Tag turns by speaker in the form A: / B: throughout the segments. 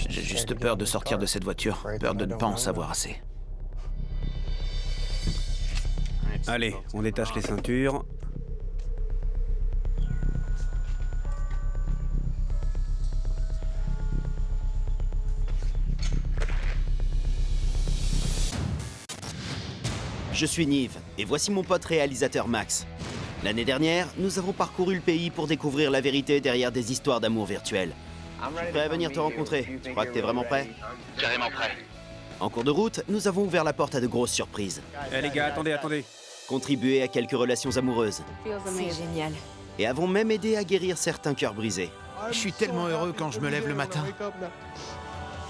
A: J'ai juste peur de sortir de cette voiture, peur de ne pas en savoir assez.
B: Allez, on détache les ceintures.
C: Je suis Nive, et voici mon pote réalisateur Max. L'année dernière, nous avons parcouru le pays pour découvrir la vérité derrière des histoires d'amour virtuelles. Je suis prêt à venir te rencontrer. Tu crois que t'es vraiment prêt?
D: Carrément prêt.
C: En cours de route, nous avons ouvert la porte à de grosses surprises.
B: Eh les gars, attendez.
C: Contribué à quelques relations amoureuses.
E: C'est génial.
C: Et avons même aidé à guérir certains cœurs brisés.
A: Je suis tellement heureux quand je me lève le matin.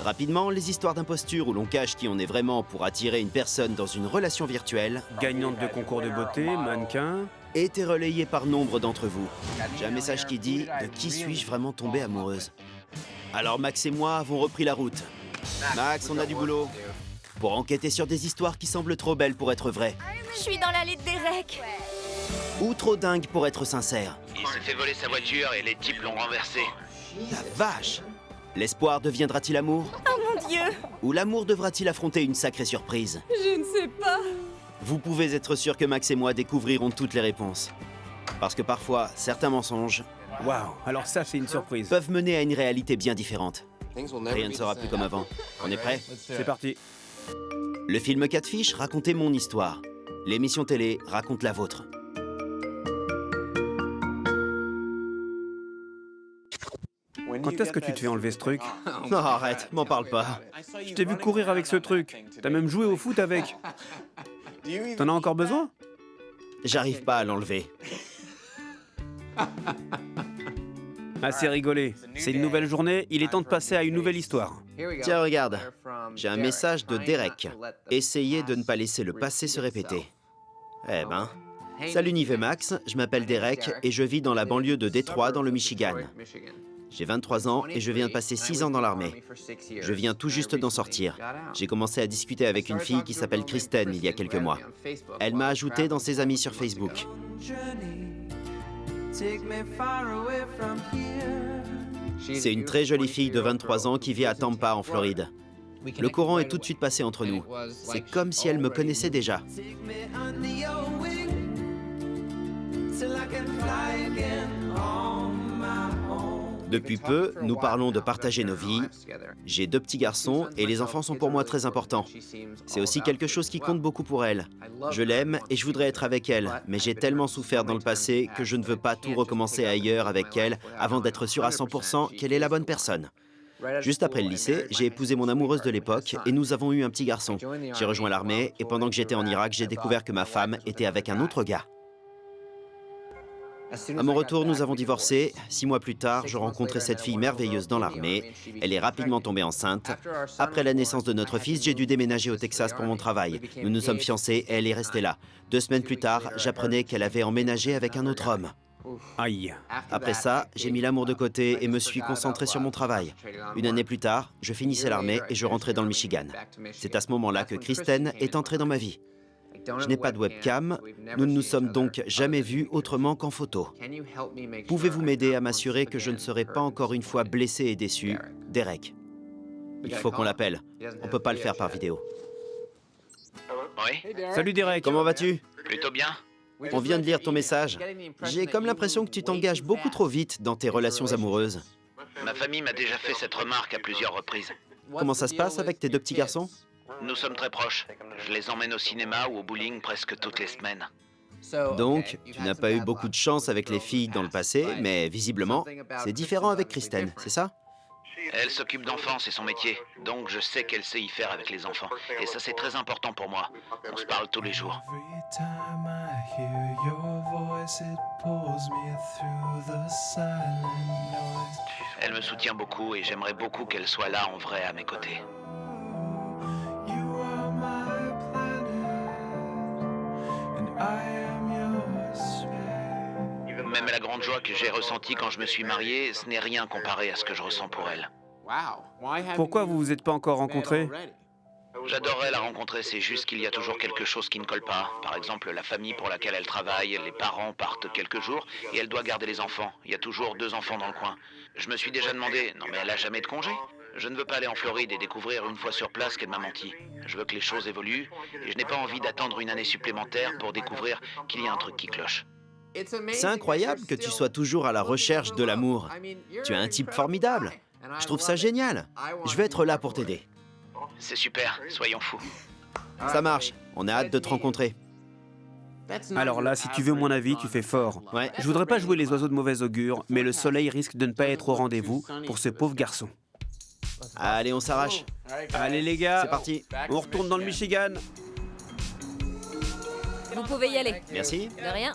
C: Rapidement, les histoires d'imposture où l'on cache qui on est vraiment pour attirer une personne dans une relation virtuelle
B: Gagnante de concours de beauté, mannequin.
C: étaient relayées par nombre d'entre vous. J'ai un message qui dit « De qui suis-je vraiment tombée amoureuse ?» Alors Max et moi avons repris la route. Max, on a du boulot. Pour enquêter sur des histoires qui semblent trop belles pour être vraies,
E: Je suis dans l'allée de Derek.
C: ou trop dingues pour être sincères.
D: Il s'est fait voler sa voiture et les types l'ont renversé.
C: La vache! L'espoir deviendra-t-il amour?
E: Oh mon Dieu.
C: Ou l'amour devra-t-il affronter une sacrée surprise?
E: Je ne sais pas.
C: Vous pouvez être sûr que Max et moi découvrirons toutes les réponses. Parce que parfois, certains mensonges
B: Waouh, alors ça c'est une surprise.
C: peuvent mener à une réalité bien différente. Rien ne sera plus comme avant. On est prêt?
B: C'est parti.
C: Le film Catfish racontait mon histoire. L'émission télé raconte la vôtre.
B: Quand est-ce que tu te fais enlever ce truc?
C: Non, arrête, m'en parle pas.
B: Je t'ai vu courir avec ce truc. T'as même joué au foot avec. T'en as encore besoin?
C: J'arrive pas à l'enlever.
B: Assez rigolé. C'est une nouvelle journée, il est temps de passer à une nouvelle histoire.
C: Tiens, regarde. J'ai un message de Derek. Essayez de ne pas laisser le passé se répéter. Eh ben. Salut Nive et Max, je m'appelle Derek et je vis dans la banlieue de Détroit, dans le Michigan. J'ai 23 ans et je viens de passer 6 ans dans l'armée. Je viens tout juste d'en sortir. J'ai commencé à discuter avec une fille qui s'appelle Kristen il y a quelques mois. Elle m'a ajouté dans ses amis sur Facebook. C'est une très jolie fille de 23 ans qui vit à Tampa, en Floride. Le courant est tout de suite passé entre nous. C'est comme si elle me connaissait déjà. Depuis peu, nous parlons de partager nos vies. J'ai 2 petits garçons et les enfants sont pour moi très importants. C'est aussi quelque chose qui compte beaucoup pour elle. Je l'aime et je voudrais être avec elle, mais j'ai tellement souffert dans le passé que je ne veux pas tout recommencer ailleurs avec elle avant d'être sûr à 100% qu'elle est la bonne personne. Juste après le lycée, j'ai épousé mon amoureuse de l'époque et nous avons eu un petit garçon. J'ai rejoint l'armée et pendant que j'étais en Irak, j'ai découvert que ma femme était avec un autre gars. À mon retour, nous avons divorcé. 6 mois plus tard, je rencontrais cette fille merveilleuse dans l'armée. Elle est rapidement tombée enceinte. Après la naissance de notre fils, j'ai dû déménager au Texas pour mon travail. Nous nous sommes fiancés et elle est restée là. 2 semaines plus tard, j'apprenais qu'elle avait emménagé avec un autre homme.
B: Aïe.
C: Après ça, j'ai mis l'amour de côté et me suis concentré sur mon travail. 1 année plus tard, je finissais l'armée et je rentrais dans le Michigan. C'est à ce moment-là que Kristen est entrée dans ma vie. Je n'ai pas de webcam, nous ne nous sommes donc jamais vus autrement qu'en photo. Pouvez-vous m'aider à m'assurer que je ne serai pas encore une fois blessé et déçu? Derek. Il faut qu'on l'appelle. On peut pas le faire par vidéo.
D: Oui,
B: Salut Derek.
C: Comment vas-tu?
D: plutôt bien.
C: On vient de lire ton message. J'ai comme l'impression que tu t'engages beaucoup trop vite dans tes relations amoureuses.
D: Ma famille m'a déjà fait cette remarque à plusieurs reprises.
C: Comment ça se passe avec tes 2 petits garçons?
D: Nous sommes très proches. Je les emmène au cinéma ou au bowling presque toutes les semaines.
C: Donc, tu n'as pas eu beaucoup de chance avec les filles dans le passé, mais visiblement, c'est différent avec Kristen, c'est ça?
D: Elle s'occupe d'enfants, c'est son métier. Donc je sais qu'elle sait y faire avec les enfants. Et ça, c'est très important pour moi. On se parle tous les jours.
F: Every time I hear your voice, it pulls me through the silent noise.
D: Elle me soutient beaucoup et j'aimerais beaucoup qu'elle soit là en vrai à mes côtés.
F: You are my planet, and I am your space.
D: Même la grande joie que j'ai ressentie quand je me suis marié, ce n'est rien comparé à ce que je ressens pour elle.
B: Pourquoi vous vous êtes pas encore rencontrés?
D: J'adorerais la rencontrer, c'est juste qu'il y a toujours quelque chose qui ne colle pas. Par exemple, la famille pour laquelle elle travaille, les parents partent quelques jours et elle doit garder les enfants. Il y a toujours 2 enfants dans le coin. Je me suis déjà demandé, non mais elle a jamais de congé? Je ne veux pas aller en Floride et découvrir une fois sur place qu'elle m'a menti. Je veux que les choses évoluent et je n'ai pas envie d'attendre une année supplémentaire pour découvrir qu'il y a un truc qui cloche.
C: C'est incroyable que tu sois toujours à la recherche de l'amour. Tu es un type formidable. Je trouve ça génial. Je vais être là pour t'aider.
D: C'est super, soyons fous.
C: Ça marche. On a hâte de te rencontrer.
B: Alors là, si tu veux mon avis, tu fais fort.
C: Ouais.
B: Je voudrais pas jouer les oiseaux de mauvais augure, mais le soleil risque de ne pas être au rendez-vous pour ce pauvre garçon.
C: Allez, on s'arrache.
B: Allez les gars,
C: C'est parti.
B: on retourne dans le Michigan.
E: Vous pouvez y aller.
C: Merci.
E: De rien.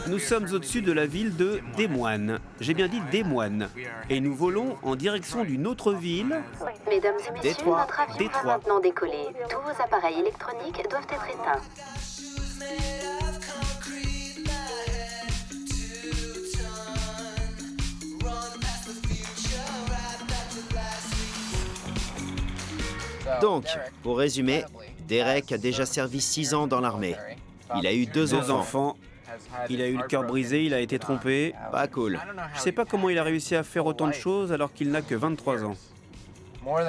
B: Nous sommes au-dessus de la ville de Des Moines. J'ai bien dit Des Moines. Et nous volons en direction d'une autre ville.
G: Mesdames et messieurs,
C: Détroit.
G: notre avion va
B: Détroit.
G: maintenant décoller. Tous vos appareils électroniques doivent être éteints.
C: Donc, pour résumer, Derek a déjà servi 6 ans dans l'armée. Il a eu deux enfants.
B: Il a eu le cœur brisé, il a été trompé.
C: Pas cool.
B: Je sais pas comment il a réussi à faire autant de choses alors qu'il n'a que 23 ans.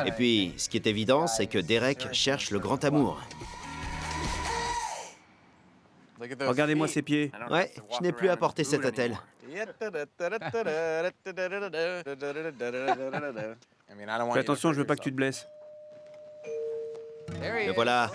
C: Et puis, ce qui est évident, c'est que Derek cherche le grand amour.
B: Regardez-moi ses pieds.
C: Ouais, je n'ai plus à porter cette attelle.
B: Fais attention, je veux pas que tu te blesses.
C: Le voilà.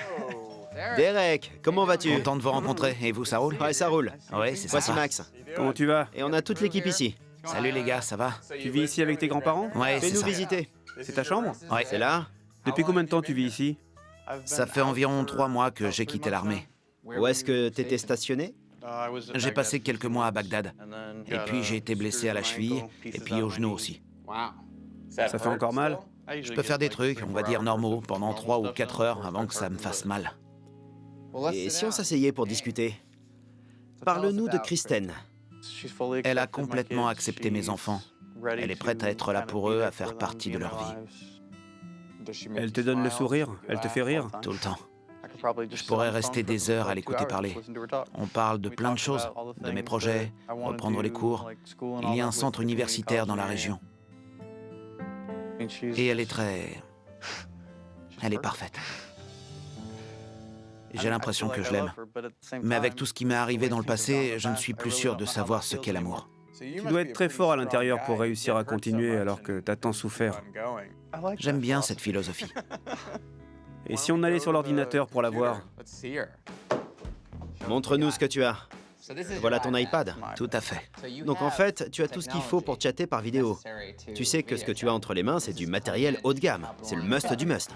C: Derek, comment vas-tu?
A: Content de vous rencontrer. Et vous, ça roule?
C: Ouais, ça roule.
A: Ouais, c'est
C: Voici
A: sympa.
C: Max.
B: Comment tu vas?
C: Et on a toute l'équipe ici.
A: Salut les gars, ça va?
B: Tu vis ici avec tes grands-parents?
A: Ouais, c'est
C: Fais-nous
A: ça.
C: visiter.
B: C'est ta chambre?
A: Ouais.
C: C'est là?
B: Depuis combien de temps tu vis ici?
A: Ça fait environ 3 mois que j'ai quitté l'armée.
C: Où est-ce que t'étais stationné?
A: J'ai passé quelques mois à Bagdad. Et puis j'ai été blessé à la cheville et puis au genou aussi.
B: Ça fait encore mal?
A: Je peux faire des trucs, on va dire normaux, pendant 3 ou 4 heures avant que ça me fasse mal.
C: Et si on s'asseyait pour discuter? Parle-nous de Kristen.
A: Elle a complètement accepté mes enfants. Elle est prête à être là pour eux, à faire partie de leur vie.
B: Elle te donne le sourire? Elle te fait rire?
A: Tout le temps. Je pourrais rester des heures à l'écouter parler. On parle de plein de choses, de mes projets, reprendre les cours. Il y a un centre universitaire dans la région. Et elle est très... Elle est parfaite. J'ai l'impression que je l'aime. Mais avec tout ce qui m'est arrivé dans le passé, je ne suis plus sûr de savoir ce qu'est l'amour.
B: Tu dois être très fort à l'intérieur pour réussir à continuer alors que t'as tant souffert.
A: J'aime bien cette philosophie.
B: Et si on allait sur l'ordinateur pour la voir?
C: Montre-nous ce que tu as. Voilà ton iPad.
A: Tout à fait.
C: Donc en fait, tu as tout ce qu'il faut pour chatter par vidéo. Tu sais que ce que tu as entre les mains, c'est du matériel haut de gamme. C'est le must du must.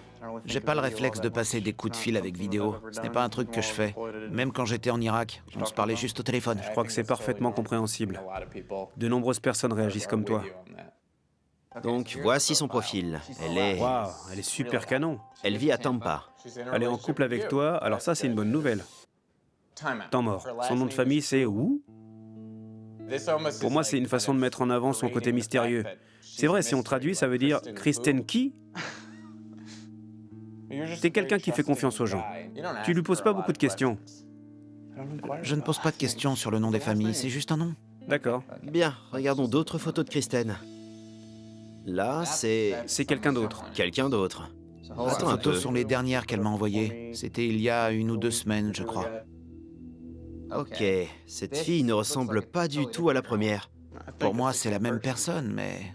A: J'ai pas le réflexe de passer des coups de fil avec vidéo. Ce n'est pas un truc que je fais. Même quand j'étais en Irak, on se parlait juste au téléphone.
B: Je crois que c'est parfaitement compréhensible. De nombreuses personnes réagissent comme toi.
C: Donc voici son profil.
B: Waouh, elle est super canon.
C: Elle vit à Tampa.
B: Elle est en couple avec toi, alors ça c'est une bonne nouvelle. Temps mort. Son nom de famille c'est où? Pour moi c'est une façon de mettre en avant son côté mystérieux. C'est vrai, si on traduit, ça veut dire Kristen qui? T'es quelqu'un qui fait confiance aux gens. Tu lui poses pas beaucoup de questions.
A: Je ne pose pas de questions sur le nom des familles, c'est juste un nom.
B: D'accord.
C: Bien, regardons d'autres photos de Kristen. Là, c'est
B: C'est quelqu'un d'autre.
C: quelqu'un d'autre.
A: Ces
C: Attends un peu.
A: photos sont les dernières qu'elle m'a envoyées. C'était il y a 1 ou 2 semaines, je crois.
C: Ok, cette fille ne ressemble pas du tout à la première.
A: Pour moi, c'est la même personne, mais...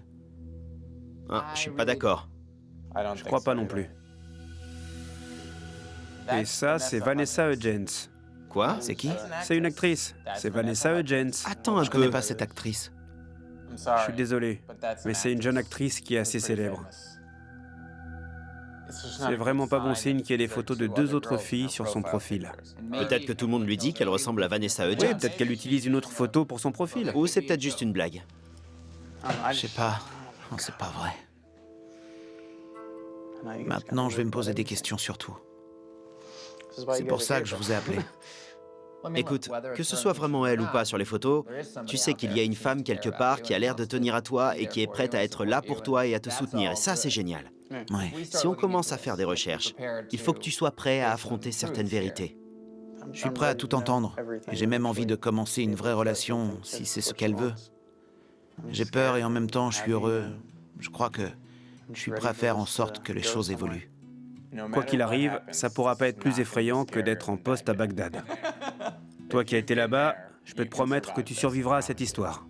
C: Ah, je suis pas d'accord.
B: Je crois pas non plus. Et ça, c'est Vanessa Hudgens.
C: Quoi?
A: C'est qui?
B: C'est une actrice. C'est Vanessa Hudgens.
C: Attends un
A: Je connais
C: peu.
A: pas cette actrice.
B: Je suis désolé, mais c'est une jeune actrice qui est assez célèbre. C'est vraiment pas bon signe qu'il y ait des photos de 2 autres filles sur son profil.
C: Peut-être que tout le monde lui dit qu'elle ressemble à Vanessa
B: Oui,
C: Hudgens.
B: peut-être qu'elle utilise une autre photo pour son profil.
C: Ou c'est peut-être juste une blague.
A: Je sais pas. Non, c'est pas vrai. Maintenant, je vais me poser des questions sur tout. C'est pour ça que je vous ai appelé.
C: Écoute, que ce soit vraiment elle ou pas sur les photos, tu sais qu'il y a une femme quelque part qui a l'air de tenir à toi et qui est prête à être là pour toi et à te soutenir. Et ça, c'est génial.
A: Ouais.
C: Si on commence à faire des recherches, il faut que tu sois prêt à affronter certaines vérités.
A: Je suis prêt à tout entendre. Et j'ai même envie de commencer une vraie relation, si c'est ce qu'elle veut. J'ai peur et en même temps, je suis heureux. Je crois que je suis prêt à faire en sorte que les choses évoluent.
B: Quoi qu'il arrive, ça pourra pas être plus effrayant que d'être en poste à Bagdad. Toi qui as été là-bas, je peux te promettre que tu survivras à cette histoire.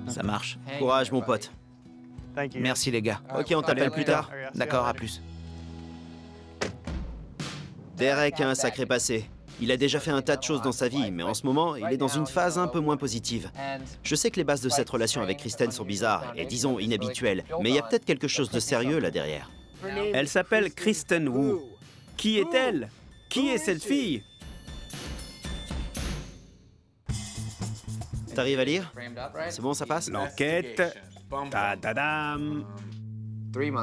A: Ça marche.
C: Courage, mon pote.
A: Merci les gars.
C: Ok, on t'appelle plus tard.
A: D'accord, à plus.
C: Derek a un sacré passé. Il a déjà fait un tas de choses dans sa vie, mais en ce moment, il est dans une phase un peu moins positive. Je sais que les bases de cette relation avec Kristen sont bizarres et disons inhabituelles, mais il y a peut-être quelque chose de sérieux là derrière.
B: Elle s'appelle Kristen Wu. Qui est-elle? Qui est cette fille?
C: T'arrives à lire? C'est bon, ça passe?
B: L'enquête. Ta-da-dam.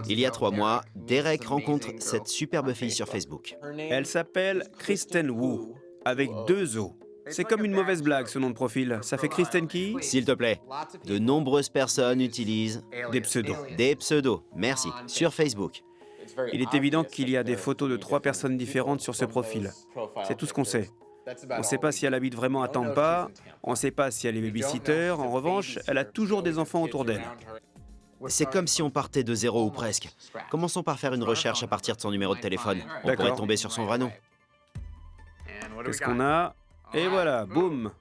C: Il y a 3 mois, Derek rencontre cette superbe fille sur Facebook.
B: Elle s'appelle Kristen Wu, avec 2 O. C'est comme une mauvaise blague, ce nom de profil. Ça fait Kristen qui?
C: S'il te plaît, de nombreuses personnes utilisent
B: Des pseudos.
C: des pseudos, merci, sur Facebook.
B: Il est évident qu'il y a des photos de 3 personnes différentes sur ce profil. C'est tout ce qu'on sait. On ne sait pas si elle habite vraiment à Tampa, on ne sait pas si elle est babysitter. En revanche, elle a toujours des enfants autour d'elle.
C: C'est comme si on partait de zéro ou presque. Commençons par faire une recherche à partir de son numéro de téléphone. On
B: D'accord.
C: pourrait tomber sur son vrai nom.
B: Qu'est-ce qu'on a? Et voilà, boum.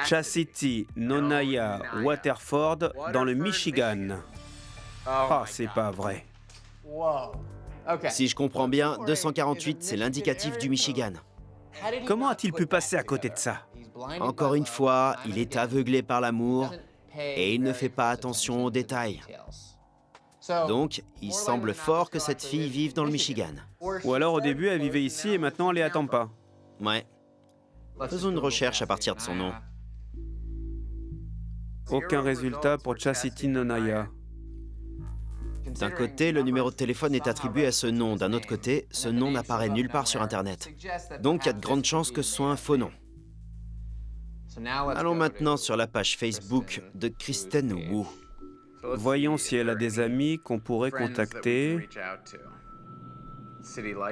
B: Chastity Nonaya Waterford dans le Michigan. Ah, c'est pas vrai.
C: Si je comprends bien, 248, c'est l'indicatif du Michigan.
B: Comment a-t-il pu passer à côté de ça?
C: Encore une fois, il est aveuglé par l'amour et il ne fait pas attention aux détails. Donc, il semble fort que cette fille vive dans le Michigan.
B: Ou alors au début, elle vivait ici et maintenant elle est à Tampa.
C: Ouais. Faisons une recherche à partir de son nom.
B: Aucun résultat pour Chastity Nonaya.
C: D'un côté, le numéro de téléphone est attribué à ce nom. D'un autre côté, ce nom n'apparaît nulle part sur Internet. Donc, il y a de grandes chances que ce soit un faux nom. Allons maintenant sur la page Facebook de Kristen Wu.
B: Voyons si elle a des amis qu'on pourrait contacter.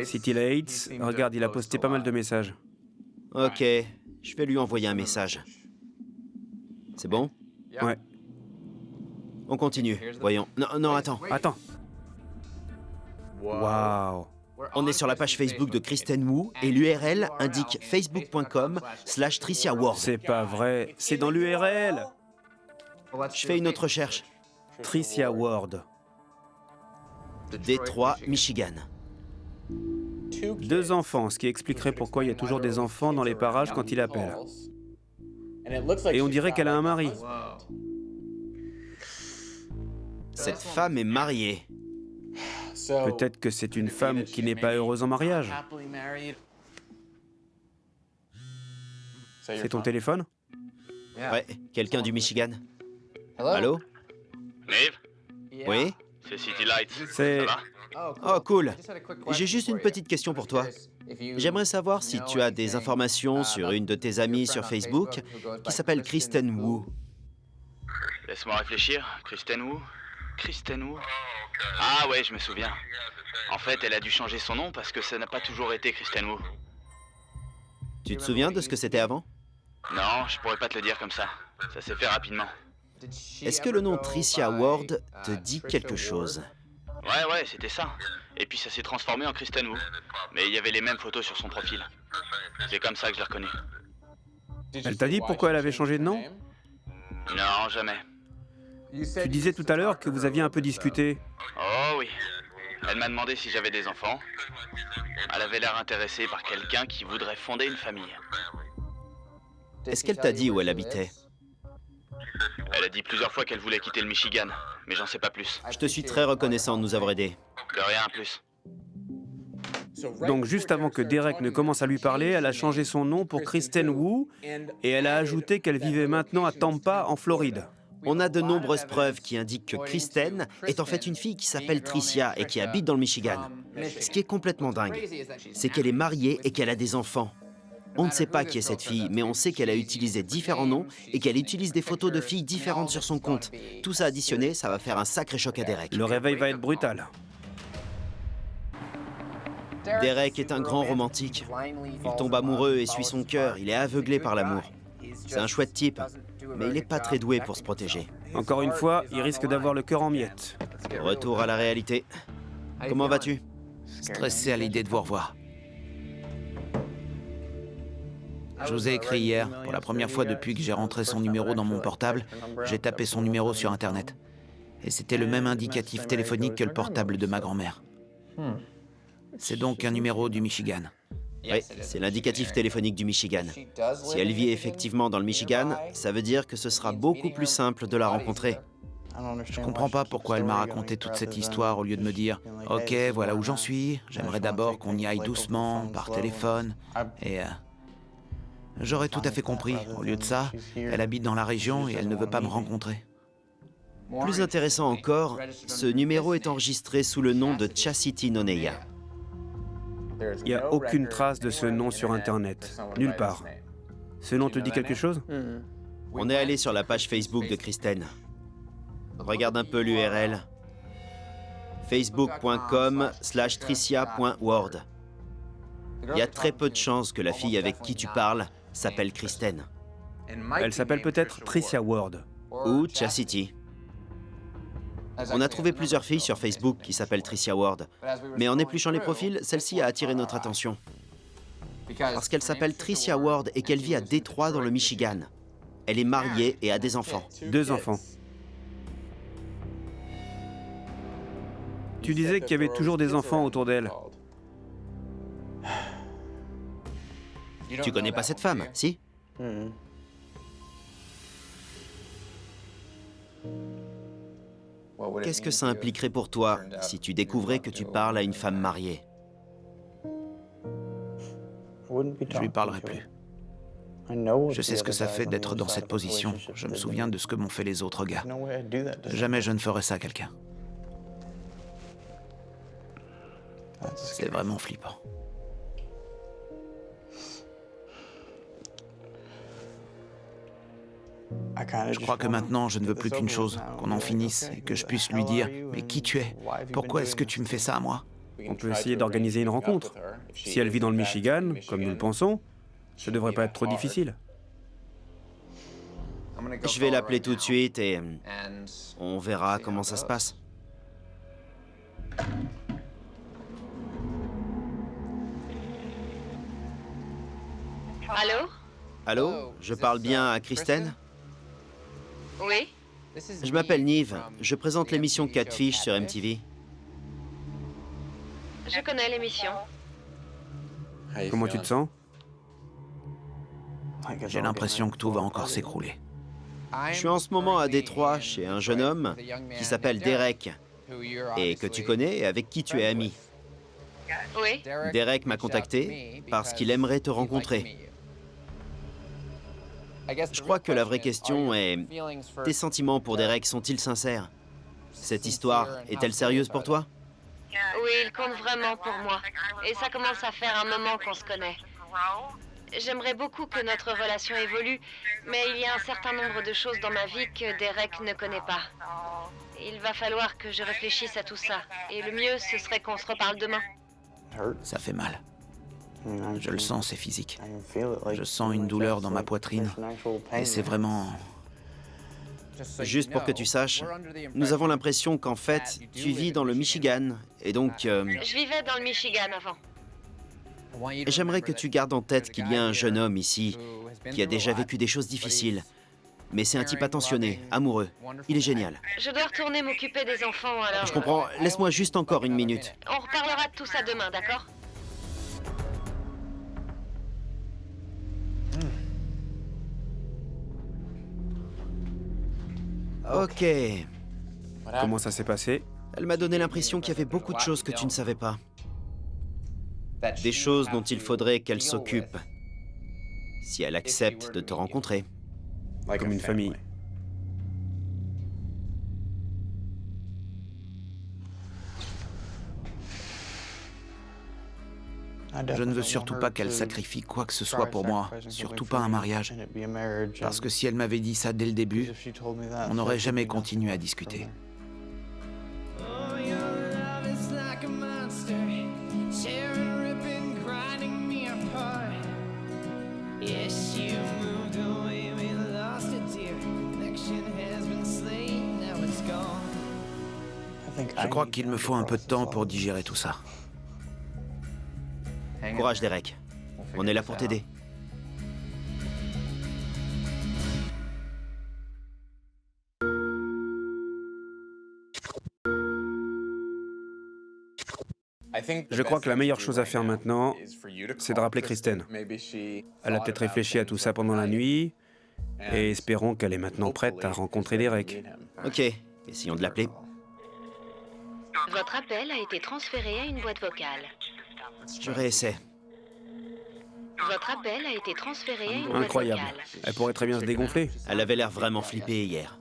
B: City Lights, regarde, il a posté pas mal de messages.
C: Ok, je vais lui envoyer un message. C'est bon?
B: Ouais.
C: On continue. Voyons. Non, attends.
B: Attends. Waouh.
C: On est sur la page Facebook de Kristen Wu et l'URL indique facebook.com/Tricia Ward.
B: C'est pas vrai, c'est dans l'URL.
C: Je fais une autre recherche.
B: Tricia Ward.
C: Détroit, Michigan.
B: 2 enfants, ce qui expliquerait pourquoi il y a toujours des enfants dans les parages quand il appelle. Et on dirait qu'elle a un mari.
C: Cette femme est mariée.
B: Peut-être que c'est une femme qui n'est pas heureuse en mariage. C'est ton téléphone?
C: Ouais, quelqu'un du Michigan. Allô?
D: Nive,
C: Oui?
D: c'est City Lights.
B: C'est...
D: Ça va?
C: Oh, cool. J'ai juste une petite question pour toi. J'aimerais savoir si tu as des informations sur une de tes amies sur Facebook qui s'appelle Kristen Wu.
D: Laisse-moi réfléchir. Kristen Wu? Kristen Wu? Ah ouais, je me souviens. En fait, elle a dû changer son nom parce que ça n'a pas toujours été Kristen Wu.
C: Tu te souviens de ce que c'était avant?
D: Non, je pourrais pas te le dire comme ça. Ça s'est fait rapidement.
C: Est-ce que le nom Tricia Ward te dit quelque chose?
D: Ouais, c'était ça. Et puis ça s'est transformé en Kristen Wu. Mais il y avait les mêmes photos sur son profil. C'est comme ça que je l'ai reconnue.
B: Elle t'a dit pourquoi elle avait changé de nom?
D: Non, jamais.
B: Tu disais tout à l'heure que vous aviez un peu discuté.
D: Oh oui. Elle m'a demandé si j'avais des enfants. Elle avait l'air intéressée par quelqu'un qui voudrait fonder une famille.
C: Est-ce qu'elle t'a dit où elle habitait?
D: Elle a dit plusieurs fois qu'elle voulait quitter le Michigan, mais j'en sais pas plus.
C: Je te suis très reconnaissant de nous avoir aidés.
D: De rien plus.
B: Donc juste avant que Derek ne commence à lui parler, elle a changé son nom pour Kristen Wu et elle a ajouté qu'elle vivait maintenant à Tampa, en Floride.
C: On a de nombreuses preuves qui indiquent que Kristen est en fait une fille qui s'appelle Tricia et qui habite dans le Michigan. Ce qui est complètement dingue, c'est qu'elle est mariée et qu'elle a des enfants. On ne sait pas qui est cette fille, mais on sait qu'elle a utilisé différents noms et qu'elle utilise des photos de filles différentes sur son compte. Tout ça additionné, ça va faire un sacré choc à Derek.
B: Le réveil va être brutal.
C: Derek est un grand romantique. Il tombe amoureux et suit son cœur, il est aveuglé par l'amour. C'est un chouette type. mais il n'est pas très doué pour se protéger.
B: Encore une fois, il risque d'avoir le cœur en miettes.
C: Retour à la réalité. Comment vas-tu?
A: Stressé à l'idée de vous revoir. Je vous ai écrit hier, pour la première fois depuis que j'ai rentré son numéro dans mon portable, j'ai tapé son numéro sur Internet. Et c'était le même indicatif téléphonique que le portable de ma grand-mère. C'est donc un numéro du Michigan.
C: Oui, c'est l'indicatif téléphonique du Michigan. Si elle vit effectivement dans le Michigan, ça veut dire que ce sera beaucoup plus simple de la rencontrer.
A: Je comprends pas pourquoi elle m'a raconté toute cette histoire au lieu de me dire « Ok, voilà où j'en suis, j'aimerais d'abord qu'on y aille doucement, par téléphone, et... J'aurais tout à fait compris. Au lieu de ça, elle habite dans la région et elle ne veut pas me rencontrer. »
C: Plus intéressant encore, ce numéro est enregistré sous le nom de Chastity Noneya.
B: Il n'y a aucune trace de ce nom sur Internet, nulle part. Ce nom te dit quelque chose?
C: On est allé sur la page Facebook de Kristen. Regarde un peu l'URL. facebook.com/tricia.ward. Il y a très peu de chances que la fille avec qui tu parles s'appelle Kristen.
B: Elle s'appelle peut-être Tricia Ward.
C: Ou Chastity. On a trouvé plusieurs filles sur Facebook qui s'appellent Tricia Ward, mais en épluchant les profils, celle-ci a attiré notre attention. Parce qu'elle s'appelle Tricia Ward et qu'elle vit à Détroit dans le Michigan. Elle est mariée et a des enfants.
B: 2 enfants. Tu disais qu'il y avait toujours des enfants autour d'elle.
C: Tu connais pas cette femme, si? Qu'est-ce que ça impliquerait pour toi si tu découvrais que tu parles à une femme mariée?
A: Je lui parlerai plus. Je sais ce que ça fait d'être dans cette position. Je me souviens de ce que m'ont fait les autres gars. Jamais je ne ferais ça à quelqu'un. C'est vraiment flippant. Je crois que maintenant, je ne veux plus qu'une chose, qu'on en finisse et que je puisse lui dire « Mais qui tu es? Pourquoi est-ce que tu me fais ça à moi ?»
B: On peut essayer d'organiser une rencontre. Si elle vit dans le Michigan, comme nous le pensons, ça devrait pas être trop difficile.
C: Je vais l'appeler tout de suite et on verra comment ça se passe.
H: Allô?
C: Allô? Je parle bien à Kristen?
H: Oui?
C: Je m'appelle Nive. Je présente l'émission Catfish sur MTV.
H: Je connais l'émission.
B: Comment tu te sens?
A: J'ai l'impression que tout va encore s'écrouler.
C: Je suis en ce moment à Détroit chez un jeune homme qui s'appelle Derek et que tu connais et avec qui tu es ami.
H: Oui?
C: Derek m'a contacté parce qu'il aimerait te rencontrer. Je crois que la vraie question est, tes sentiments pour Derek sont-ils sincères? Cette histoire est-elle sérieuse pour toi?
H: Oui, il compte vraiment pour moi. Et ça commence à faire un moment qu'on se connaît. J'aimerais beaucoup que notre relation évolue, mais il y a un certain nombre de choses dans ma vie que Derek ne connaît pas. Il va falloir que je réfléchisse à tout ça. Et le mieux, ce serait qu'on se reparle demain.
A: Ça fait mal. Je le sens, c'est physique. Je sens une douleur dans ma poitrine. Et c'est vraiment...
C: Juste pour que tu saches, nous avons l'impression qu'en fait, tu vis dans le Michigan, et donc...
H: Je vivais dans le Michigan avant.
C: J'aimerais que tu gardes en tête qu'il y a un jeune homme ici qui a déjà vécu des choses difficiles. Mais c'est un type attentionné, amoureux. Il est génial.
H: Je dois retourner m'occuper des enfants, alors...
C: Je comprends. Laisse-moi juste encore une minute.
H: On reparlera de tout ça demain, d'accord?
C: Ok.
B: Comment ça s'est passé?
C: Elle m'a donné l'impression qu'il y avait beaucoup de choses que tu ne savais pas. Des choses dont il faudrait qu'elle s'occupe. Si elle accepte de te rencontrer.
B: Comme une famille.
A: Je ne veux surtout pas qu'elle sacrifie quoi que ce soit pour moi, surtout pas un mariage. Parce que si elle m'avait dit ça dès le début, on n'aurait jamais continué à discuter.
F: Yes, you moved away, we lost it, dear.
A: Je crois qu'il me faut un peu de temps pour digérer tout ça.
C: Courage, Derek. On est là pour t'aider.
B: Je crois que la meilleure chose à faire maintenant, c'est de rappeler Kristen. Elle a peut-être réfléchi à tout ça pendant la nuit, et espérons qu'elle est maintenant prête à rencontrer Derek.
C: Ok, essayons de l'appeler.
H: Votre appel a été transféré à une boîte vocale.
C: Je réessaie.
H: Votre appel a été transféré à une boîte
B: Incroyable.
H: vocale.
B: Elle pourrait très bien se dégonfler.
C: Elle avait l'air vraiment flippée hier.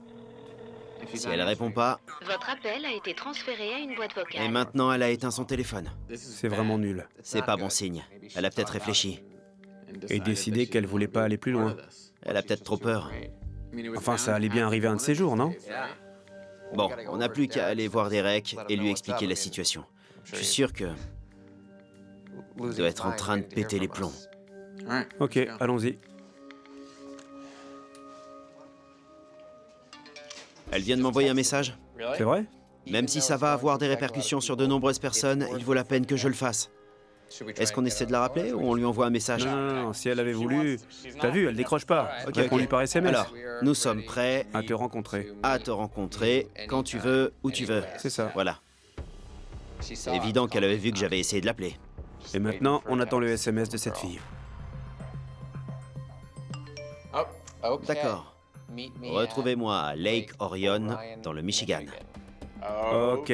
C: Si elle répond pas,
H: Votre appel a été transféré à une boîte vocale.
C: et maintenant elle a éteint son téléphone.
B: C'est vraiment nul.
C: C'est pas bon signe. Elle a peut-être réfléchi.
B: Et décidé qu'elle voulait pas aller plus loin.
C: Elle a peut-être trop peur.
B: Enfin, ça allait bien arriver un de ces jours, non?
C: Bon, on n'a plus qu'à aller voir Derek et lui expliquer la situation. Je suis sûr que... il doit être en train de péter les plombs.
B: Ok, allons-y.
C: Elle vient de m'envoyer un message.
B: C'est vrai?
C: Même si ça va avoir des répercussions sur de nombreuses personnes, il vaut la peine que je le fasse. Est-ce qu'on essaie de la rappeler ou on lui envoie un message?
B: Non, si elle avait voulu... T'as vu, elle décroche pas. Réponds-lui par SMS.
C: Alors, nous sommes prêts
B: À te rencontrer.
C: à te rencontrer quand tu veux, où tu veux.
B: C'est ça.
C: Voilà. C'est évident qu'elle avait vu que j'avais essayé de l'appeler.
B: Et maintenant, on attend le SMS de cette fille.
C: D'accord. Retrouvez-moi à Lake Orion, dans le Michigan.
B: Ok.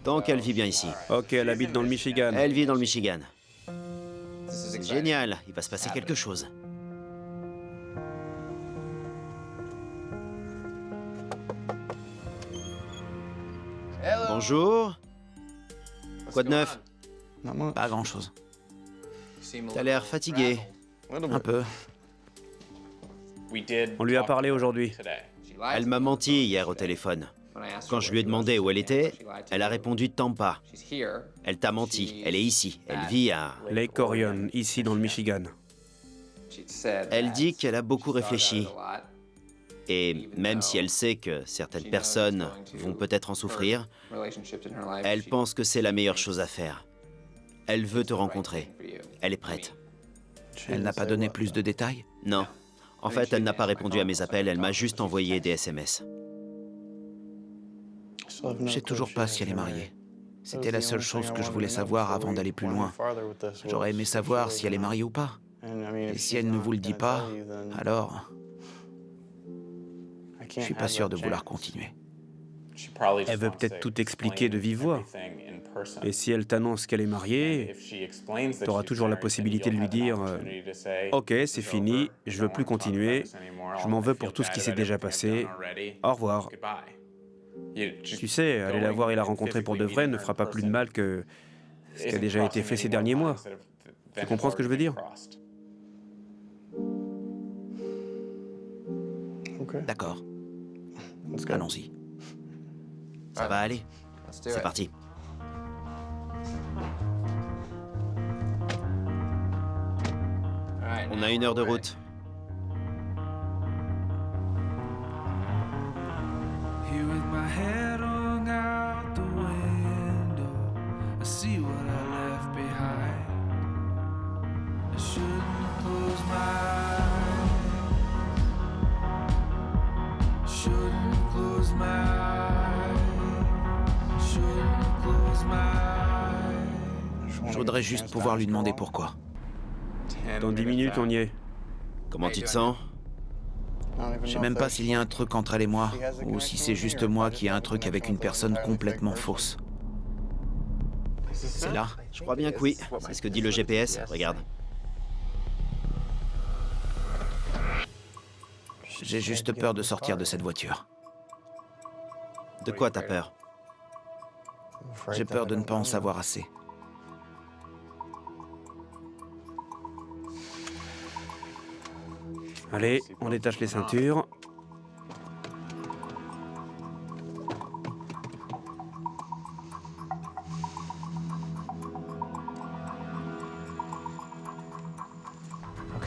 C: Tant qu'elle vit bien ici.
B: Ok, elle habite dans le Michigan.
C: Elle vit dans le Michigan. C'est génial, il va se passer quelque chose. Bonjour. Quoi de neuf?
A: Pas grand-chose.
C: T'as l'air fatigué.
A: Un peu.
B: On lui a parlé aujourd'hui.
C: Elle m'a menti hier au téléphone. Quand je lui ai demandé où elle était, elle a répondu Tampa. Elle t'a menti, elle est ici, elle vit à...
B: Lake Orion, ici dans le Michigan.
C: Elle dit qu'elle a beaucoup réfléchi. Et même si elle sait que certaines personnes vont peut-être en souffrir, elle pense que c'est la meilleure chose à faire. Elle veut te rencontrer. Elle est prête.
A: Elle n'a pas donné plus de détails?
C: Non. En fait, elle n'a pas répondu à mes appels, elle m'a juste envoyé des SMS.
A: Je sais toujours pas si elle est mariée. C'était la seule chose que je voulais savoir avant d'aller plus loin. J'aurais aimé savoir si elle est mariée ou pas. Et si elle ne vous le dit pas, alors... je suis pas sûr de vouloir continuer.
B: Elle veut peut-être tout expliquer de vive voix. Et si elle t'annonce qu'elle est mariée, t'auras toujours la possibilité de lui dire « Ok, c'est fini, je veux plus continuer, je m'en veux pour tout ce qui s'est déjà passé, au revoir ». Tu sais, aller la voir et la rencontrer pour de vrai ne fera pas plus de mal que ce qui a déjà été fait ces derniers mois. Tu comprends ce que je veux dire?
A: D'accord. Allons-y.
C: Ça va aller. C'est parti. On a 1 heure de route.
F: Here with my head hung out the window, I see what I left behind. I shouldn't have closed my eyes. Shouldn't have closed my eyes. Shouldn't have closed my eyes.
A: Je voudrais juste pouvoir lui demander pourquoi.
B: Dans 10 minutes, on y est.
C: Comment tu te sens?
A: Je sais même pas s'il y a un truc entre elle et moi, ou si c'est juste moi qui ai un truc avec une personne complètement fausse. C'est là?
C: Je crois bien que oui. C'est ce que dit le GPS. Regarde.
A: J'ai juste peur de sortir de cette voiture.
C: De quoi t'as peur?
A: J'ai peur de ne pas en savoir assez.
B: Allez, on détache les ceintures.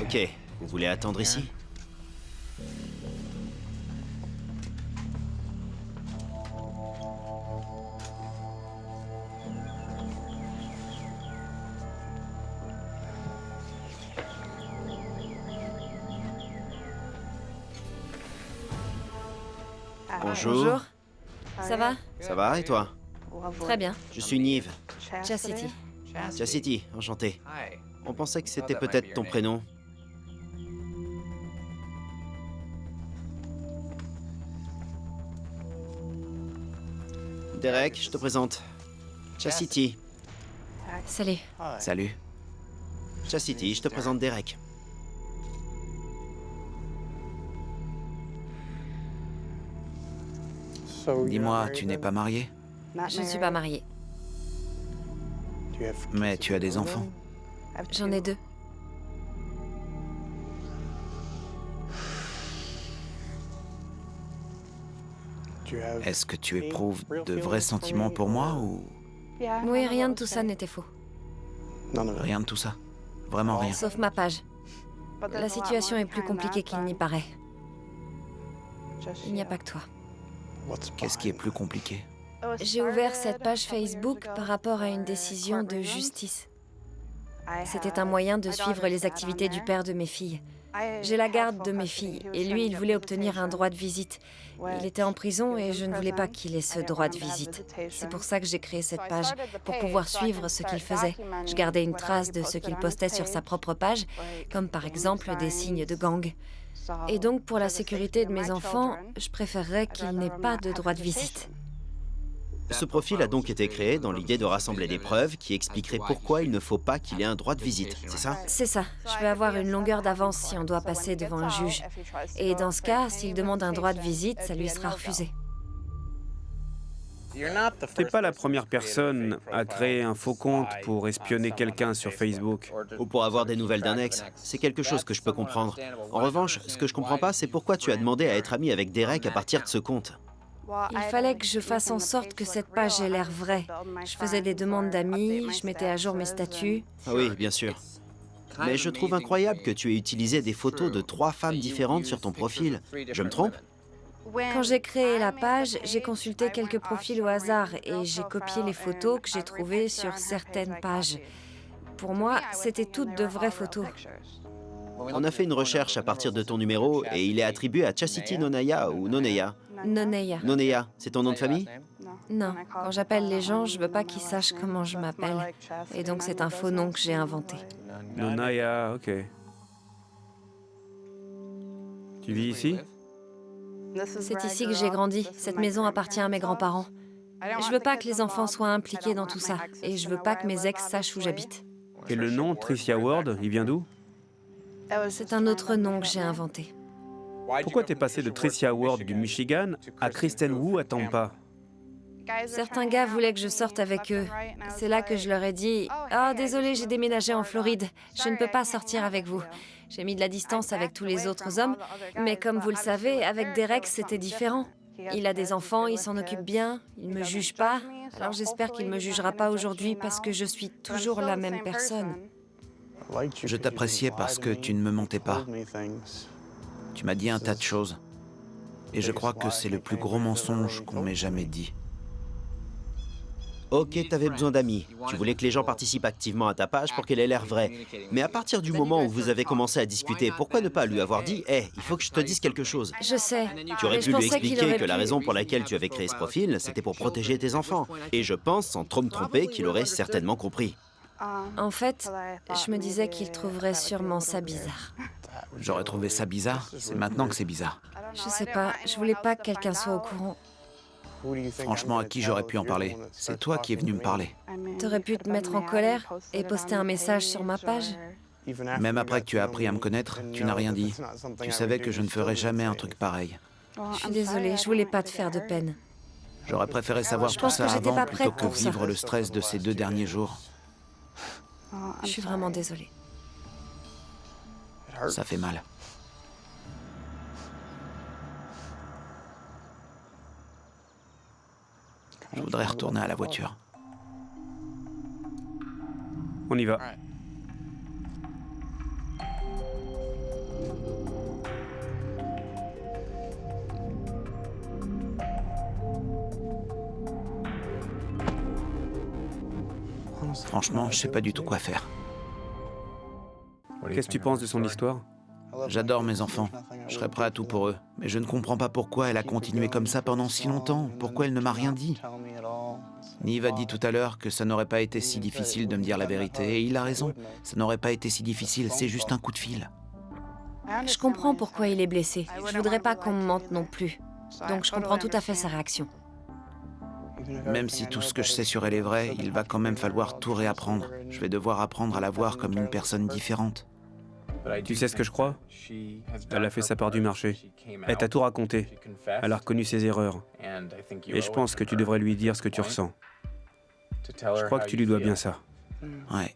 C: Ok, vous voulez attendre ici? Bonjour.
E: Ça va?
C: Ça va, et toi?
E: Très bien.
C: Je suis Nive.
E: Chastity.
C: Chastity, enchanté. On pensait que c'était peut-être ton prénom. Derek, je te présente. Chastity.
E: Salut.
A: Salut.
C: Chastity, je te présente Derek.
A: Dis-moi, tu n'es pas marié?
E: Je ne suis pas mariée.
A: Mais tu as des enfants.
E: J'en ai 2.
A: Est-ce que tu éprouves de vrais sentiments pour moi ou
E: Oui, rien de tout ça n'était faux.
A: rien de tout ça? Vraiment rien.
E: Sauf ma page. La situation est plus compliquée qu'il n'y paraît. Il n'y a pas que toi.
A: Qu'est-ce qui est plus compliqué?
E: J'ai ouvert cette page Facebook par rapport à une décision de justice. C'était un moyen de suivre les activités du père de mes filles. J'ai la garde de mes filles, et lui, il voulait obtenir un droit de visite. Il était en prison et je ne voulais pas qu'il ait ce droit de visite. C'est pour ça que j'ai créé cette page, pour pouvoir suivre ce qu'il faisait. Je gardais une trace de ce qu'il postait sur sa propre page, comme par exemple des signes de gang. Et donc, pour la sécurité de mes enfants, je préférerais qu'il n'ait pas de droit de visite.
C: Ce profil a donc été créé dans l'idée de rassembler des preuves qui expliqueraient pourquoi il ne faut pas qu'il ait un droit de visite, c'est ça?
E: C'est ça. Je veux avoir une longueur d'avance si on doit passer devant un juge. Et dans ce cas, s'il demande un droit de visite, ça lui sera refusé.
B: T'es pas la première personne à créer un faux compte pour espionner quelqu'un sur Facebook.
C: Ou pour avoir des nouvelles d'un ex. C'est quelque chose que je peux comprendre. En revanche, ce que je comprends pas, c'est pourquoi tu as demandé à être ami avec Derek à partir de ce compte.
E: Il fallait que je fasse en sorte que cette page ait l'air vraie. Je faisais des demandes d'amis, je mettais à jour mes statuts.
C: Ah oui, bien sûr. Mais je trouve incroyable que tu aies utilisé des photos de 3 femmes différentes sur ton profil. Je me trompe?
E: Quand j'ai créé la page, j'ai consulté quelques profils au hasard et j'ai copié les photos que j'ai trouvées sur certaines pages. Pour moi, c'était toutes de vraies photos.
C: On a fait une recherche à partir de ton numéro et il est attribué à Chastity Nonaya ou Noneya.
E: Noneya.
C: Noneya, c'est ton nom de famille?
E: Non, quand j'appelle les gens, je veux pas qu'ils sachent comment je m'appelle. Et donc c'est un faux nom que j'ai inventé.
B: Nonaya, ok. Tu vis ici?
E: C'est ici que j'ai grandi. Cette maison appartient à mes grands-parents. Je veux pas que les enfants soient impliqués dans tout ça. Et je veux pas que mes ex sachent où j'habite.
B: Et le nom Tricia Ward, il vient d'où?
E: C'est un autre nom que j'ai inventé.
B: Pourquoi t'es passé de Tricia Ward du Michigan à Kristen Wu à Tampa?
E: Certains gars voulaient que je sorte avec eux. C'est là que je leur ai dit « Ah, désolé, j'ai déménagé en Floride. Je ne peux pas sortir avec vous. » J'ai mis de la distance avec tous les autres hommes, mais comme vous le savez, avec Derek, c'était différent. Il a des enfants, il s'en occupe bien, il ne me juge pas. Alors j'espère qu'il ne me jugera pas aujourd'hui parce que je suis toujours la même personne.
A: Je t'appréciais parce que tu ne me mentais pas. Tu m'as dit un tas de choses. Et je crois que c'est le plus gros mensonge qu'on m'ait jamais dit.
C: Ok, t'avais besoin d'amis. Tu voulais que les gens participent activement à ta page pour qu'elle ait l'air vraie. Mais à partir du moment où vous avez commencé à discuter, pourquoi ne pas lui avoir dit « Hé, il faut que je te dise quelque chose ».
E: Je sais.
C: Tu aurais
E: mais
C: pu
E: je
C: lui
E: pensais qu'il
C: expliquer
E: aurait
C: que la
E: pu-
C: raison pour laquelle tu avais créé ce profil, c'était pour protéger tes enfants. Et je pense, sans trop me tromper, qu'il aurait certainement compris.
E: En fait, je me disais qu'il trouverait sûrement ça bizarre.
A: J'aurais trouvé ça bizarre. C'est maintenant que c'est bizarre.
E: Je sais pas, je voulais pas que quelqu'un soit au courant.
A: Franchement, à qui j'aurais pu en parler? C'est toi qui es venu me parler.
E: T'aurais pu te mettre en colère et poster un message sur ma page.
A: Même après que tu as appris à me connaître, tu n'as rien dit. Tu savais que je ne ferais jamais un truc pareil.
E: Je suis désolée, je voulais pas te faire de peine.
A: J'aurais préféré savoir
E: Je
A: tout
E: pense
A: ça
E: que j'étais
A: avant
E: pas
A: plutôt
E: prête
A: que
E: pour ça.
A: vivre le stress de ces 2 derniers jours.
E: Je suis vraiment désolée.
A: Ça fait mal. Je voudrais retourner à la voiture.
B: On y va.
A: Franchement, je sais pas du tout quoi faire.
B: Qu'est-ce que tu penses de son histoire?
A: J'adore mes enfants. Je serais prêt à tout pour eux. Mais je ne comprends pas pourquoi elle a continué comme ça pendant si longtemps. Pourquoi elle ne m'a rien dit. Nive a dit tout à l'heure que ça n'aurait pas été si difficile de me dire la vérité. Et il a raison. Ça n'aurait pas été si difficile. C'est juste un coup de fil.
E: Je comprends pourquoi il est blessé. Je voudrais pas qu'on me mente non plus. Donc je comprends tout à fait sa réaction.
A: Même si tout ce que je sais sur elle est vrai, il va quand même falloir tout réapprendre. Je vais devoir apprendre à la voir comme une personne différente.
B: Tu sais ce que je crois? Elle a fait sa part du marché. Elle t'a tout raconté. Elle a reconnu ses erreurs. Et je pense que tu devrais lui dire ce que tu ressens. Je crois que tu lui dois bien ça.
A: Ouais.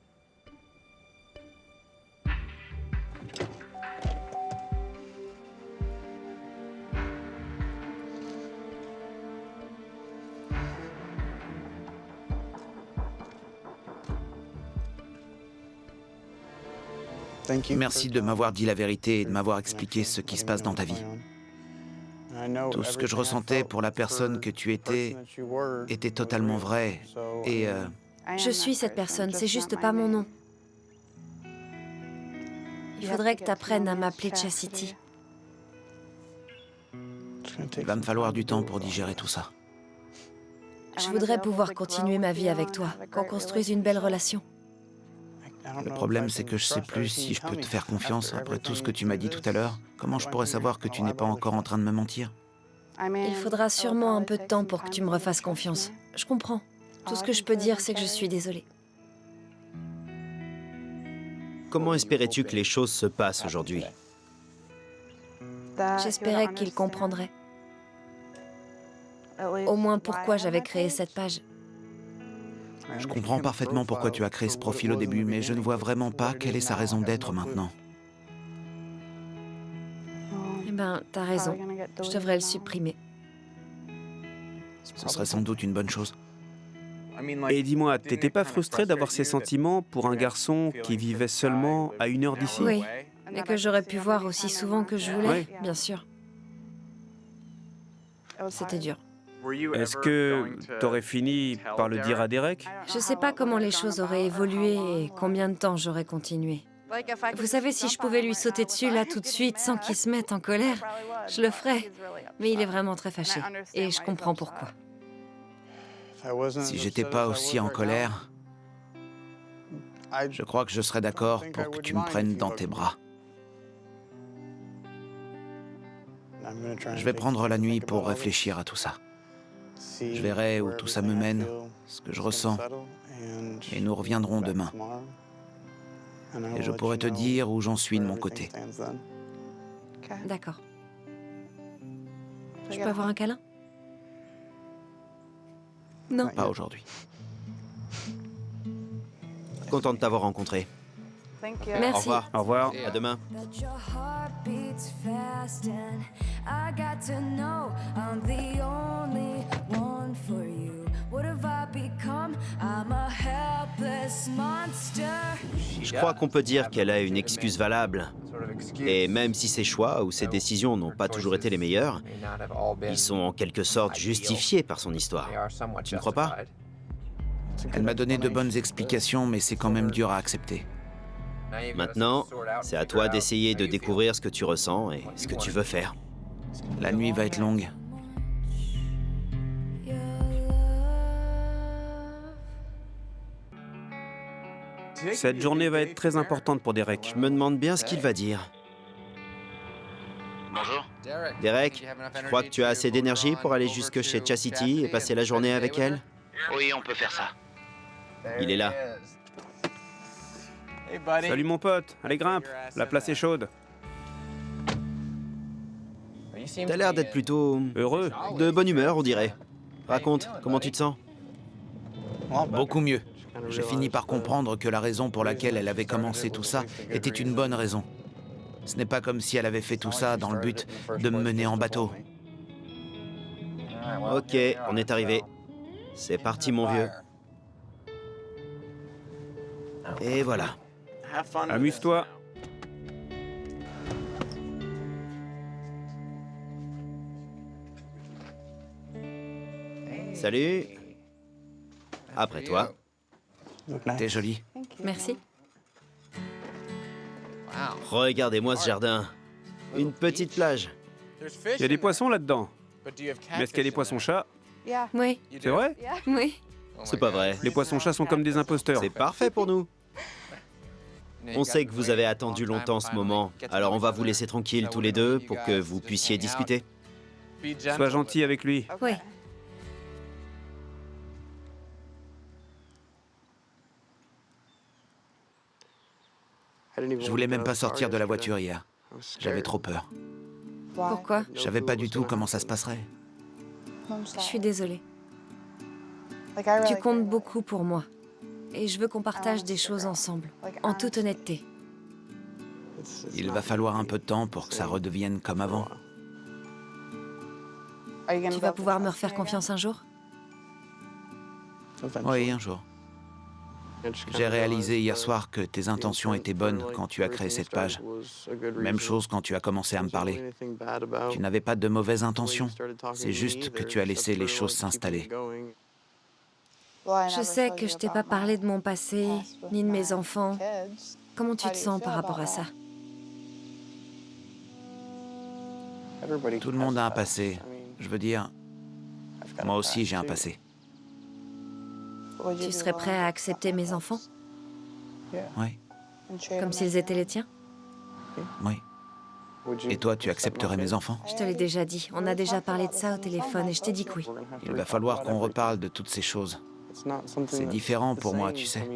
A: Merci de m'avoir dit la vérité et de m'avoir expliqué ce qui se passe dans ta vie. Tout ce que je ressentais pour la personne que tu étais était totalement vrai. Et
E: Je suis cette personne, c'est juste pas mon nom. Il faudrait que tu apprennes à m'appeler Chastity.
A: il va me falloir du temps pour digérer tout ça.
E: Je voudrais pouvoir continuer ma vie avec toi, qu'on construise une belle relation.
A: Le problème, c'est que je sais plus si je peux te faire confiance après tout ce que tu m'as dit tout à l'heure. Comment je pourrais savoir que tu n'es pas encore en train de me mentir?
E: Il faudra sûrement un peu de temps pour que tu me refasses confiance. Je comprends. Tout ce que je peux dire, c'est que je suis désolée.
C: Comment espérais-tu que les choses se passent aujourd'hui?
E: J'espérais qu'il comprendrait. Au moins pourquoi j'avais créé cette page.
A: Je comprends parfaitement pourquoi tu as créé ce profil au début, mais je ne vois vraiment pas quelle est sa raison d'être maintenant.
E: Eh ben, t'as raison. Je devrais le supprimer.
A: Ce serait sans doute une bonne chose.
B: Et dis-moi, t'étais pas frustré d'avoir ces sentiments pour un garçon qui vivait seulement à 1 heure d'ici?
E: Oui, et que j'aurais pu voir aussi souvent que je voulais, bien sûr. C'était dur.
B: Est-ce que t'aurais fini par le dire à Derek?
E: Je sais pas comment les choses auraient évolué et combien de temps j'aurais continué. Vous savez, si je pouvais lui sauter dessus là tout de suite sans qu'il se mette en colère, je le ferais. Mais il est vraiment très fâché. Et je comprends pourquoi.
A: Si j'étais pas aussi en colère, je crois que je serais d'accord pour que tu me prennes dans tes bras. Je vais prendre la nuit pour réfléchir à tout ça. Je verrai où tout ça me mène, ce que je ressens, et nous reviendrons demain. Et je pourrai te dire où j'en suis de mon côté.
E: D'accord. Je peux avoir un câlin? Non.
A: Pas aujourd'hui.
C: Content de t'avoir rencontré. Au
E: Merci.
C: revoir.
B: Au revoir.
C: À demain.
I: But your heart beats fast and I got to know I'm the only one for you. What have I become? I'm a helpless monster.
C: Je crois qu'on peut dire qu'elle a une excuse valable. Et même si ses choix ou ses décisions n'ont pas toujours été les meilleurs, ils sont en quelque sorte justifiés par son histoire. Tu ne crois pas?
A: Elle m'a donné de bonnes explications, mais c'est quand même dur à accepter.
C: Maintenant, c'est à toi d'essayer de découvrir ce que tu ressens et ce que tu veux faire.
A: La nuit va être longue.
B: Cette journée va être très importante pour Derek.
C: Je me demande bien ce qu'il va dire.
D: Bonjour.
C: Derek, tu crois que tu as assez d'énergie pour aller jusque chez Chastity et passer la journée avec elle?
D: Oui, on peut faire ça.
C: Il est là.
B: Salut mon pote, allez grimpe, la place est chaude.
C: T'as l'air d'être plutôt...
B: Heureux?
C: de bonne humeur, on dirait. Raconte, comment tu te sens?
A: Beaucoup mieux. J'ai fini par comprendre que la raison pour laquelle elle avait commencé tout ça était une bonne raison. Ce n'est pas comme si elle avait fait tout ça dans le but de me mener en bateau.
C: Ok, on est arrivé. C'est parti, mon vieux. Et voilà.
B: Amuse-toi.
C: Salut. Après toi.
A: T'es jolie.
E: Merci.
C: Regardez-moi ce jardin. Une petite plage.
B: Il y a des poissons là-dedans. Mais est-ce qu'il y a des poissons-chats?
E: Oui,
B: C'est vrai?
E: oui.
C: C'est pas vrai.
B: Les poissons-chats sont comme des imposteurs.
C: C'est parfait pour nous. On sait que vous avez attendu longtemps ce moment, alors on va vous laisser tranquille tous les deux pour que vous puissiez discuter.
B: Sois gentil avec lui.
E: Oui.
A: Je voulais même pas sortir de la voiture hier. J'avais trop peur.
E: Pourquoi?
A: Je savais pas du tout comment ça se passerait.
E: Je suis désolée. Tu comptes beaucoup pour moi. Et je veux qu'on partage des choses ensemble, en toute honnêteté.
A: Il va falloir un peu de temps pour que ça redevienne comme avant.
E: Tu vas pouvoir me refaire confiance un jour?
A: Oui, un jour. J'ai réalisé hier soir que tes intentions étaient bonnes quand tu as créé cette page. Même chose quand tu as commencé à me parler. Tu n'avais pas de mauvaises intentions. C'est juste que tu as laissé les choses s'installer.
E: Je sais que je t'ai pas parlé de mon passé, ni de mes enfants. Comment tu te sens par rapport à ça?
A: Tout le monde a un passé. Je veux dire, moi aussi j'ai un passé.
E: Tu serais prêt à accepter mes enfants?
A: Oui,
E: Comme s'ils étaient les tiens?
A: oui. Et toi, tu accepterais mes enfants?
E: Je te l'ai déjà dit. On a déjà parlé de ça au téléphone et je t'ai dit que oui.
A: Il va falloir qu'on reparle de toutes ces choses. C'est différent pour moi, tu sais.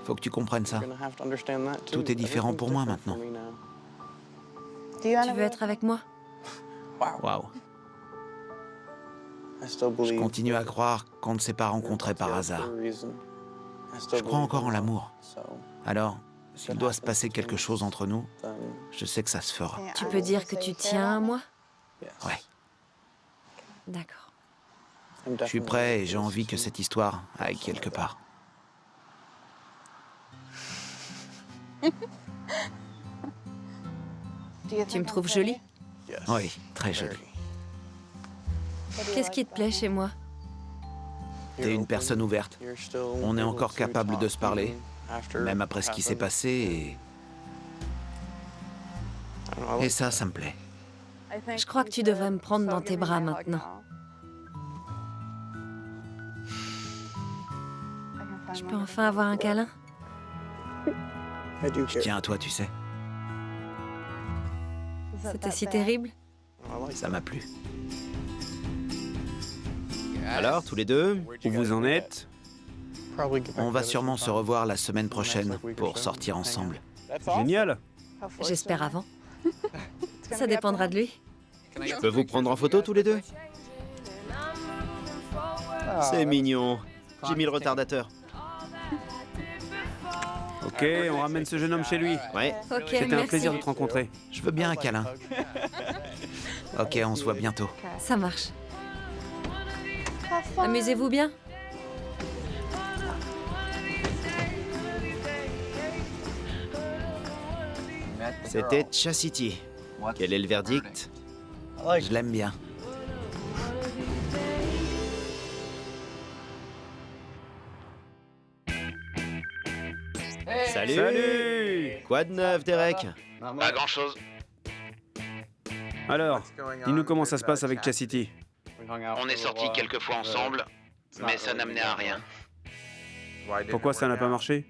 A: Faut que tu comprennes ça. Tout est différent pour moi maintenant.
E: Tu veux être avec moi?
A: Waouh. Je continue à croire qu'on ne s'est pas rencontrés par hasard. Je crois encore en l'amour. Alors, s'il doit se passer quelque chose entre nous, je sais que ça se fera.
E: Tu peux dire que tu tiens à moi?
A: Ouais.
E: D'accord.
A: Je suis prêt et j'ai envie que cette histoire aille quelque part.
E: Tu me trouves jolie?
A: Oui, très jolie.
E: Qu'est-ce qui te plaît chez moi?
A: T'es une personne ouverte. On est encore capable de se parler, même après ce qui s'est passé et ça, ça me plaît.
E: Je crois que tu devrais me prendre dans tes bras maintenant. Je peux enfin avoir un câlin?
A: Je tiens à toi, tu sais.
E: C'était si terrible?
A: Ça m'a plu.
C: Alors, tous les deux,
B: Où vous en êtes?
A: On va sûrement se revoir la semaine prochaine pour sortir ensemble.
B: Génial.
E: J'espère avant. Ça dépendra de lui.
C: je peux vous prendre en photo tous les deux? C'est mignon. J'ai mis le retardateur.
B: Ok, on ramène ce jeune homme chez lui.
C: Ouais,
E: Ok,
B: C'était un
E: merci.
B: plaisir de te rencontrer.
A: Je veux bien un câlin. Ok, on se voit bientôt.
E: Ça marche. Amusez-vous bien.
C: c'était Chastity. Quel est le verdict?
A: Je l'aime bien.
C: Salut!
B: Salut!
C: Quoi de neuf, Derek?
D: Pas grand-chose.
B: Alors, dis-nous comment ça se passe avec Chastity.
D: On est sortis quelques fois ensemble, mais ça n'amenait à rien.
B: Pourquoi ça n'a pas marché?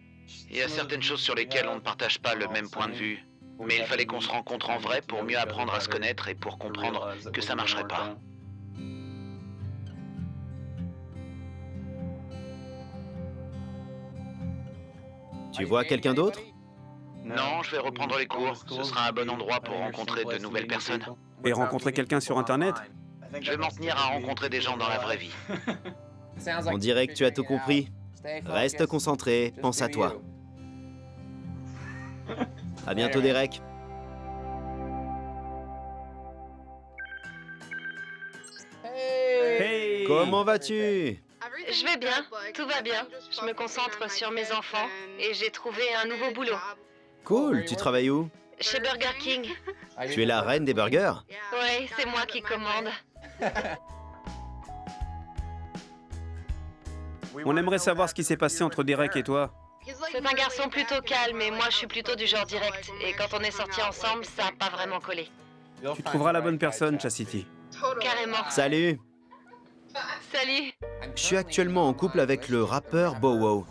D: Il y a certaines choses sur lesquelles on ne partage pas le même point de vue. Mais il fallait qu'on se rencontre en vrai pour mieux apprendre à se connaître et pour comprendre que ça marcherait pas.
C: Tu vois quelqu'un d'autre?
D: Non, je vais reprendre les cours. Ce sera un bon endroit pour rencontrer de nouvelles personnes.
B: Et rencontrer quelqu'un sur Internet?
D: Je vais m'en tenir à rencontrer des gens dans la vraie vie.
C: On dirait que tu as tout compris. Reste concentré, pense à toi. À bientôt, Derek.
B: Hey!
C: Comment vas-tu?
H: Je vais bien, tout va bien. Je me concentre sur mes enfants et j'ai trouvé un nouveau boulot.
C: Cool, tu travailles où?
H: Chez Burger King.
C: Tu es la reine des burgers?
H: Oui, c'est moi qui commande.
B: On aimerait savoir ce qui s'est passé entre Derek et toi.
H: C'est un garçon plutôt calme et moi je suis plutôt du genre direct. Et quand on est sortis ensemble, ça n'a pas vraiment collé.
B: Tu trouveras la bonne personne, Chastity.
H: Carrément.
C: Salut!
H: Salut.
C: Je suis actuellement en couple avec le rappeur Bow Wow.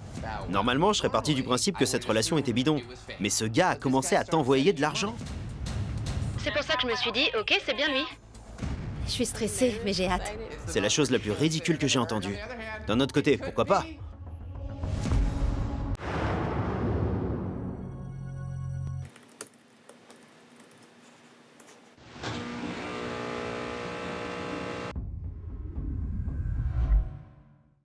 C: Normalement, je serais parti du principe que cette relation était bidon. Mais ce gars a commencé à t'envoyer de l'argent.
H: C'est pour ça que je me suis dit, ok, c'est bien lui.
E: Je suis stressée, mais j'ai hâte.
C: C'est la chose la plus ridicule que j'ai entendue. D'un autre côté, pourquoi pas?